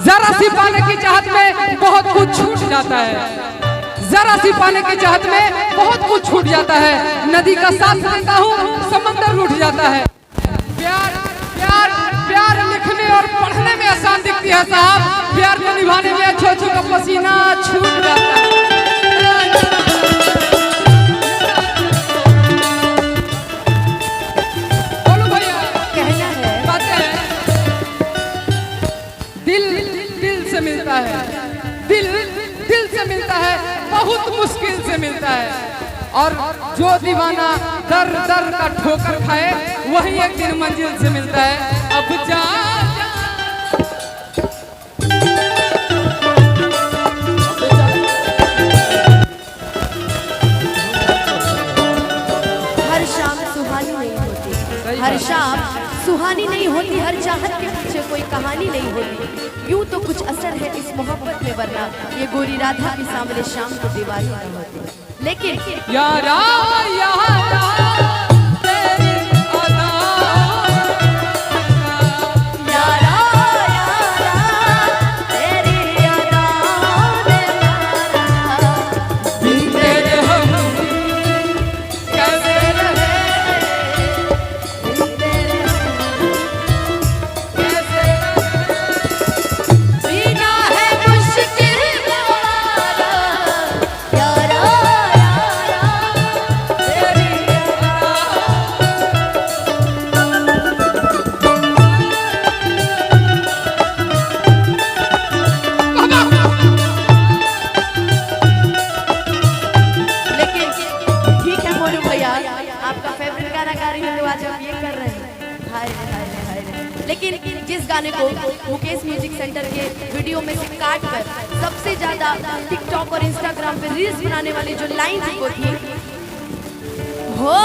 जरा सी पाने की चाहत में बहुत कुछ छूट जाता है, जरा सी पाने की चाहत में बहुत कुछ छूट जाता है। नदी का साथ देता हूँ, समंदर रूठ जाता है। प्यार प्यार प्यार लिखने और पढ़ने में आसान दिखती है साहब, प्यार को निभाने में अच्छो अच्छो का पसीना छूट जाता है। बोलो भैया, कहना है बातें हैं। दिल दिल से मिलता है, दिल दिल से मिलता है, बहुत मुश्किल से मिलता है। और जो दीवाना दर दर का ठोकर खाए वही एक दिन मंजिल से मिलता है। अब जा हर शाम सुहानी नहीं होती, हर शाम सुहानी नहीं होती, हर चाहत के पीछे कोई कहानी नहीं होती। यूं तो कुछ असर है इस मोहब्बत में, वरना ये गोरी राधा के सामने शाम को दीवानी नहीं होती। लेकिन यारा यारा तेरी अदा, यारा यारा तेरी अदा ने मारा, तेरे हम कैसे रहे, तेरे कैसे जीना है मुश्किल तुम्हारा, यारा यारा तेरी अदा। लेकिन ठीक है मोनू भैया, आपका फेवरेट गाना गा रही हूँ तो आज हम ये कर रहे हैं। हाय रे, हाय रे, हाय रे। लेकिन जिस गाने को मुकेश म्यूजिक सेंटर के वीडियो में से काट कर सबसे ज्यादा टिकटॉक और इंस्टाग्राम पे रील्स बनाने वाली जो लाइन वो थी, हो